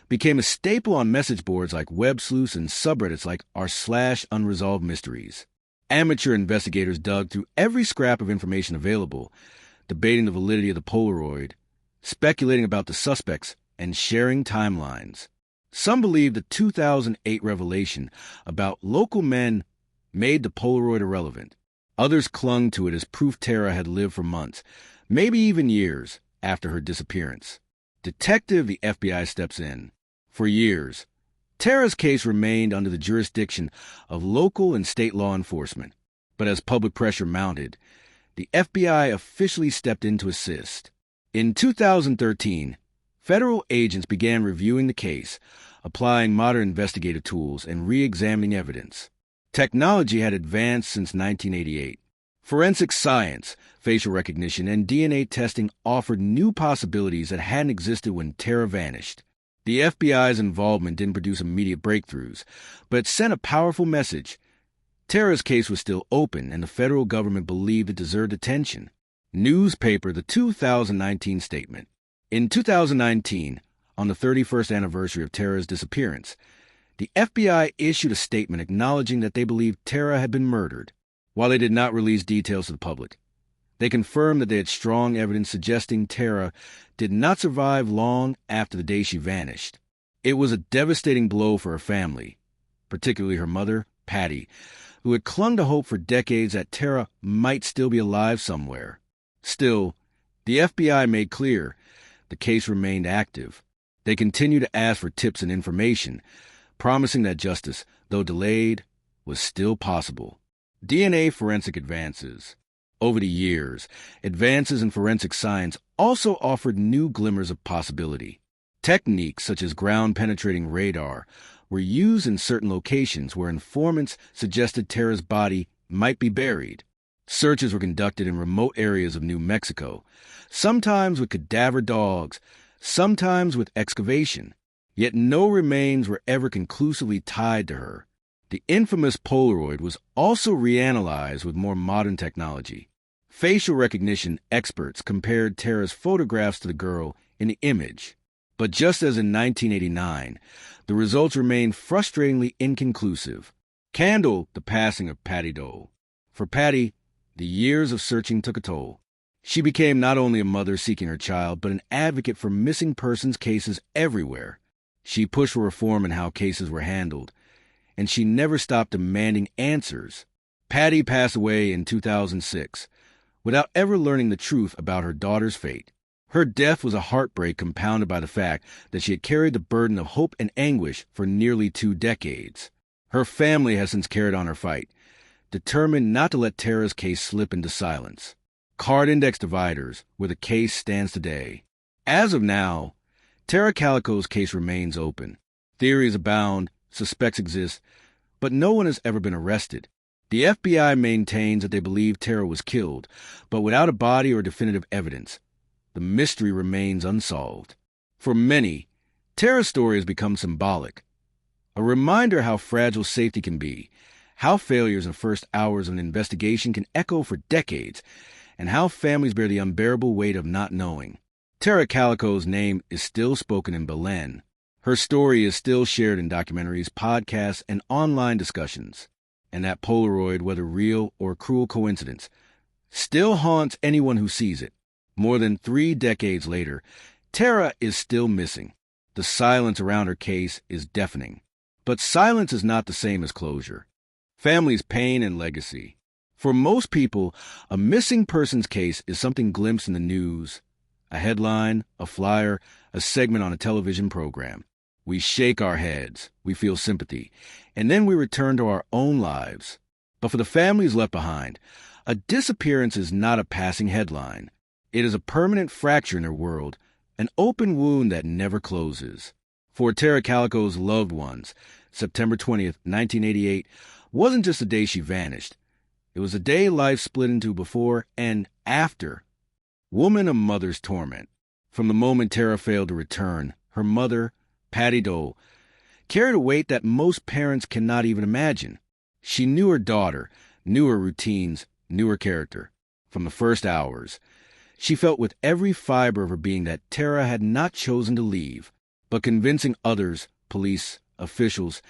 became a staple on message boards like web sleuths and subreddits like r/unresolved mysteries. Amateur investigators dug through every scrap of information available, debating the validity of the Polaroid, speculating about the suspects, and sharing timelines. Some believed the 2008 revelation about local men made the Polaroid irrelevant. Others clung to it as proof Tara had lived for months, maybe even years, after her disappearance. Detective the FBI steps in. For years, Tara's case remained under the jurisdiction of local and state law enforcement. But as public pressure mounted, the FBI officially stepped in to assist. In 2013, federal agents began reviewing the case, applying modern investigative tools and re-examining evidence. Technology had advanced since 1988. Forensic science, facial recognition, and DNA testing offered new possibilities that hadn't existed when Tara vanished. The FBI's involvement didn't produce immediate breakthroughs, but it sent a powerful message. Tara's case was still open, and the federal government believed it deserved attention. Newspaper, the 2019 statement. In 2019, on the 31st anniversary of Tara's disappearance, the FBI issued a statement acknowledging that they believed Tara had been murdered. While they did not release details to the public, they confirmed that they had strong evidence suggesting Tara did not survive long after the day she vanished. It was a devastating blow for her family, particularly her mother, Patty, who had clung to hope for decades that Tara might still be alive somewhere. Still, the FBI made clear the case remained active. They continued to ask for tips and information, promising that justice, though delayed, was still possible. DNA forensic advances. Over the years, advances in forensic science also offered new glimmers of possibility. Techniques such as ground-penetrating radar were used in certain locations where informants suggested Tara's body might be buried. Searches were conducted in remote areas of New Mexico, sometimes with cadaver dogs, sometimes with excavation. Yet no remains were ever conclusively tied to her. The infamous Polaroid was also reanalyzed with more modern technology. Facial recognition experts compared Tara's photographs to the girl in the image. But just as in 1989, the results remained frustratingly inconclusive. Candled the passing of Patty Dole. For Patty, the years of searching took a toll. She became not only a mother seeking her child, but an advocate for missing persons cases everywhere. She pushed for reform in how cases were handled, and she never stopped demanding answers. Patty passed away in 2006, without ever learning the truth about her daughter's fate. Her death was a heartbreak compounded by the fact that she had carried the burden of hope and anguish for nearly 2 decades. Her family has since carried on her fight, determined not to let Tara's case slip into silence. Card index dividers, where the case stands today. As of now, Tara Calico's case remains open. Theories abound, suspects exist, but no one has ever been arrested. The FBI maintains that they believe Tara was killed, but without a body or definitive evidence. The mystery remains unsolved. For many, Tara's story has become symbolic. A reminder how fragile safety can be, how failures in the first hours of an investigation can echo for decades, and how families bear the unbearable weight of not knowing. Tara Calico's name is still spoken in Belen. Her story is still shared in documentaries, podcasts, and online discussions. And that Polaroid, whether real or cruel coincidence, still haunts anyone who sees it. More than 3 decades later, Tara is still missing. The silence around her case is deafening. But silence is not the same as closure. Family's pain and legacy. For most people, a missing persons case is something glimpsed in the news, a headline, a flyer, a segment on a television program. We shake our heads, we feel sympathy, and then we return to our own lives. But for the families left behind, a disappearance is not a passing headline. It is a permanent fracture in their world, an open wound that never closes. For Tara Calico's loved ones, September 20th, 1988, wasn't just the day she vanished. It was a day life split into before and after. Woman of mother's torment. From the moment Tara failed to return, her mother, Patty Dole, carried a weight that most parents cannot even imagine. She knew her daughter, knew her routines, knew her character. From the first hours, she felt with every fiber of her being that Tara had not chosen to leave. But convincing others, police, officials,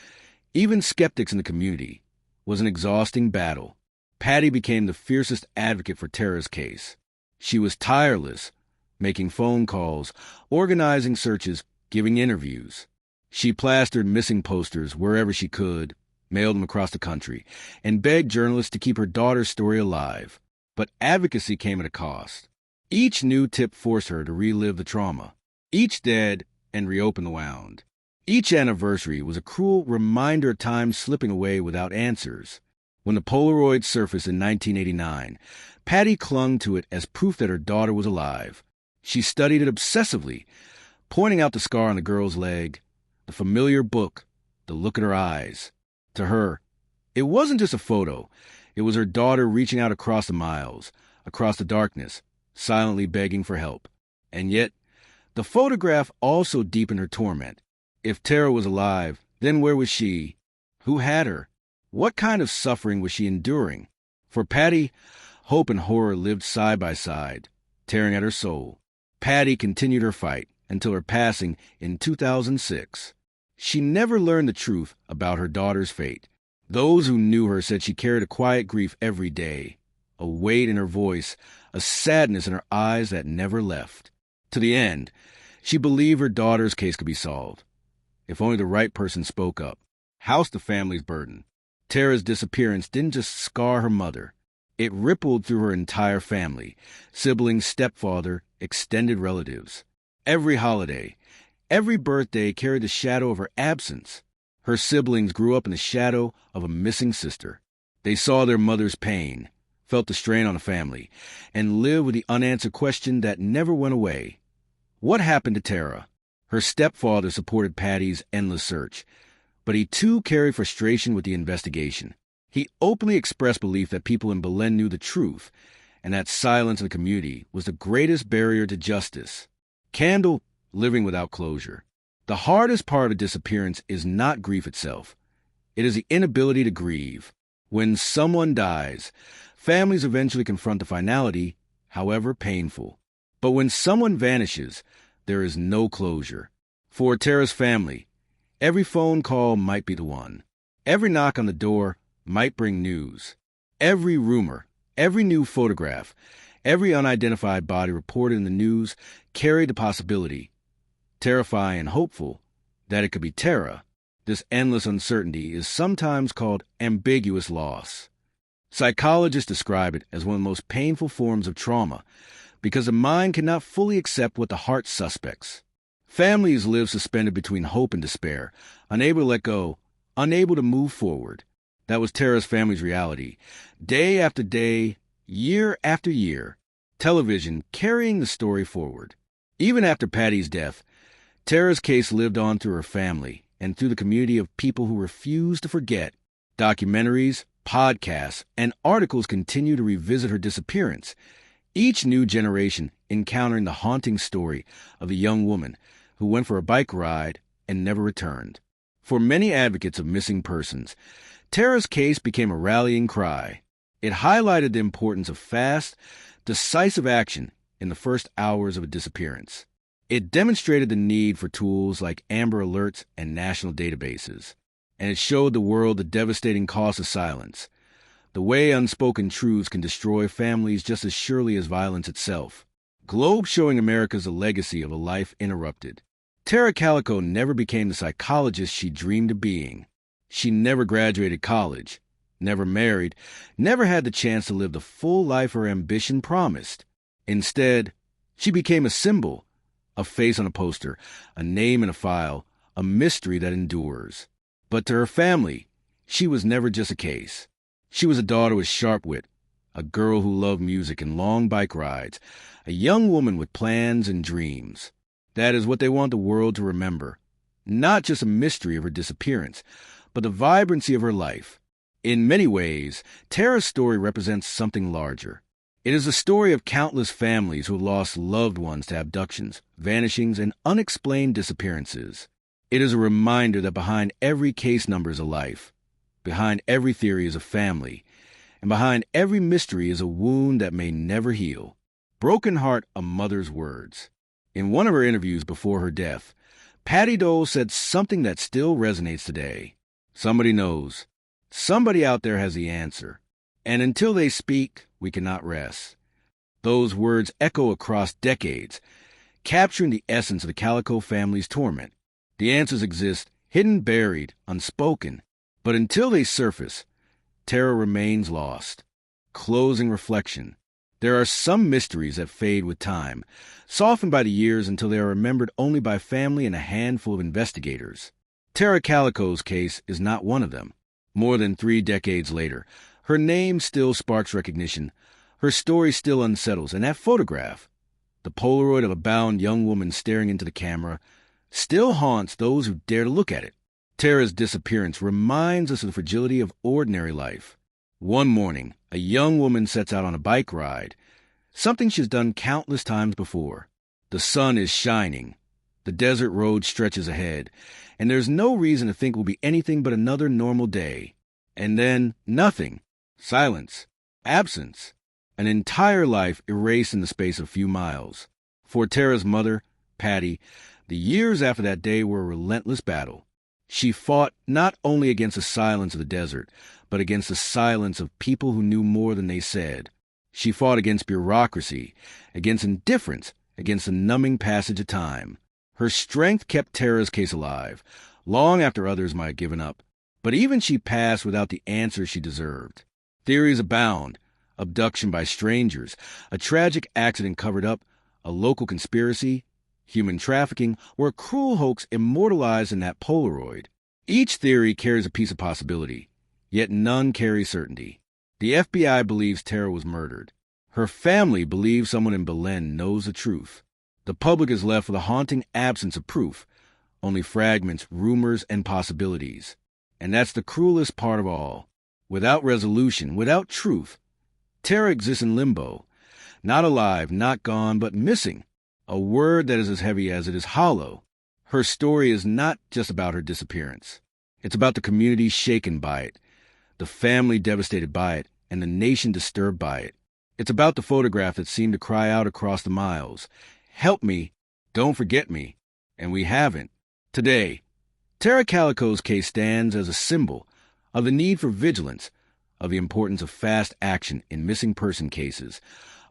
even skeptics in the community, was an exhausting battle. Patty became the fiercest advocate for Tara's case. She was tireless, making phone calls, organizing searches, giving interviews. She plastered missing posters wherever she could, mailed them across the country, and begged journalists to keep her daughter's story alive. But advocacy came at a cost. Each new tip forced her to relive the trauma. Each dead and reopen the wound. Each anniversary was a cruel reminder of time slipping away without answers. When the Polaroid surfaced in 1989, Patty clung to it as proof that her daughter was alive. She studied it obsessively, pointing out the scar on the girl's leg, the familiar book, the look in her eyes. To her, it wasn't just a photo. It was her daughter reaching out across the miles, across the darkness, silently begging for help. And yet, the photograph also deepened her torment. If Tara was alive, then where was she? Who had her? What kind of suffering was she enduring? For Patty, hope and horror lived side by side, tearing at her soul. Patty continued her fight until her passing in 2006. She never learned the truth about her daughter's fate. Those who knew her said she carried a quiet grief every day, a weight in her voice, a sadness in her eyes that never left. To the end, she believed her daughter's case could be solved, if only the right person spoke up. Housed the family's burden. Tara's disappearance didn't just scar her mother. It rippled through her entire family, siblings, stepfather, extended relatives. Every holiday, every birthday carried the shadow of her absence. Her siblings grew up in the shadow of a missing sister. They saw their mother's pain, felt the strain on the family, and lived with the unanswered question that never went away. What happened to Tara? Her stepfather supported Patty's endless search, but he too carried frustration with the investigation. He openly expressed belief that people in Belen knew the truth, and that silence in the community was the greatest barrier to justice. Candle, living without closure. The hardest part of a disappearance is not grief itself. It is the inability to grieve. When someone dies, families eventually confront the finality, however painful. But when someone vanishes, there is no closure. For Tara's family, every phone call might be the one. Every knock on the door might bring news. Every rumor, every new photograph, every unidentified body reported in the news carried the possibility, terrifying and hopeful, that it could be Tara. This endless uncertainty is sometimes called ambiguous loss. Psychologists describe it as one of the most painful forms of trauma because the mind cannot fully accept what the heart suspects. Families live suspended between hope and despair, unable to let go, unable to move forward. That was Tara's family's reality. Day after day, year after year, television carrying the story forward. Even after Patty's death, Tara's case lived on through her family and through the community of people who refuse to forget. Documentaries, podcasts, and articles continue to revisit her disappearance, each new generation encountering the haunting story of a young woman who went for a bike ride and never returned. For many advocates of missing persons, Tara's case became a rallying cry. It highlighted the importance of fast, decisive action in the first hours of a disappearance. It demonstrated the need for tools like Amber Alerts and national databases, and it showed the world the devastating cost of silence, the way unspoken truths can destroy families just as surely as violence itself. Globe showing America's a legacy of a life interrupted. Tara Calico never became the psychologist she dreamed of being. She never graduated college, never married, never had the chance to live the full life her ambition promised. Instead, she became a symbol, a face on a poster, a name in a file, a mystery that endures. But to her family, she was never just a case. She was a daughter with sharp wit, a girl who loved music and long bike rides, a young woman with plans and dreams. That is what they want the world to remember. Not just a mystery of her disappearance, but the vibrancy of her life. In many ways, Tara's story represents something larger. It is the story of countless families who lost loved ones to abductions, vanishings, and unexplained disappearances. It is a reminder that behind every case number is a life, behind every theory is a family, and behind every mystery is a wound that may never heal. Broken heart, a mother's words. In one of her interviews before her death, Patty Dole said something that still resonates today. Somebody knows. Somebody out there has the answer. And until they speak, we cannot rest. Those words echo across decades, capturing the essence of the Calico family's torment. The answers exist, hidden, buried, unspoken. But until they surface, Tara remains lost. Closing reflection. There are some mysteries that fade with time, softened by the years until they are remembered only by family and a handful of investigators. Tara Calico's case is not one of them. More than 3 decades later, her name still sparks recognition. Her story still unsettles, and that photograph, the Polaroid of a bound young woman staring into the camera, still haunts those who dare to look at it. Tara's disappearance reminds us of the fragility of ordinary life. One morning, a young woman sets out on a bike ride, something she's done countless times before. The sun is shining. The desert road stretches ahead, and there's no reason to think it will be anything but another normal day. And then, nothing. Silence. Absence. An entire life erased in the space of a few miles. For Tara's mother, Patty, the years after that day were a relentless battle. She fought not only against the silence of the desert, but against the silence of people who knew more than they said. She fought against bureaucracy, against indifference, against the numbing passage of time. Her strength kept Tara's case alive, long after others might have given up. But even she passed without the answers she deserved. Theories abound. Abduction by strangers, a tragic accident covered up, a local conspiracy, human trafficking, or a cruel hoax immortalized in that Polaroid. Each theory carries a piece of possibility, yet none carries certainty. The FBI believes Tara was murdered. Her family believes someone in Belen knows the truth. The public is left with a haunting absence of proof, only fragments, rumors, and possibilities. And that's the cruelest part of all. Without resolution, without truth, Tara exists in limbo. Not alive, not gone, but missing. A word that is as heavy as it is hollow. Her story is not just about her disappearance. It's about the community shaken by it, the family devastated by it, and the nation disturbed by it. It's about the photograph that seemed to cry out across the miles, "Help me, don't forget me," and we haven't. Today, Tara Calico's case stands as a symbol of the need for vigilance, of the importance of fast action in missing person cases,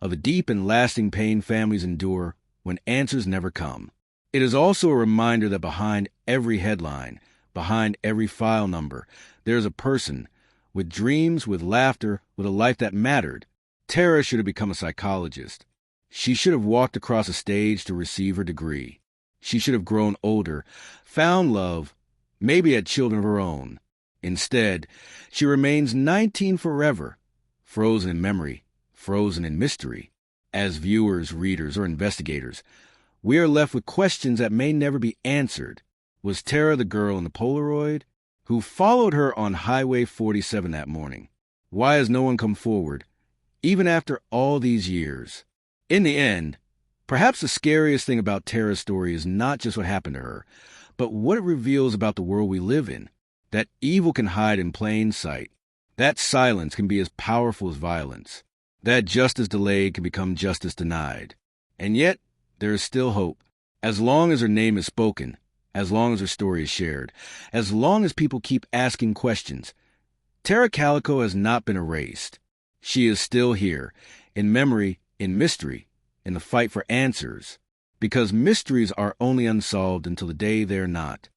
of the deep and lasting pain families endure when answers never come. It is also a reminder that behind every headline, behind every file number, there is a person with dreams, with laughter, with a life that mattered. Tara should have become a psychologist. She should have walked across a stage to receive her degree. She should have grown older, found love, maybe had children of her own. Instead, she remains 19 forever, frozen in memory, frozen in mystery. As viewers, readers, or investigators, we are left with questions that may never be answered. Was Tara the girl in the Polaroid? Who followed her on Highway 47 that morning? Why has no one come forward, even after all these years? In the end, perhaps the scariest thing about Tara's story is not just what happened to her, but what it reveals about the world we live in. That evil can hide in plain sight. That silence can be as powerful as violence. That justice delayed can become justice denied. And yet, there is still hope. As long as her name is spoken, as long as her story is shared, as long as people keep asking questions, Tara Calico has not been erased. She is still here, in memory, in mystery, in the fight for answers. Because mysteries are only unsolved until the day they're not.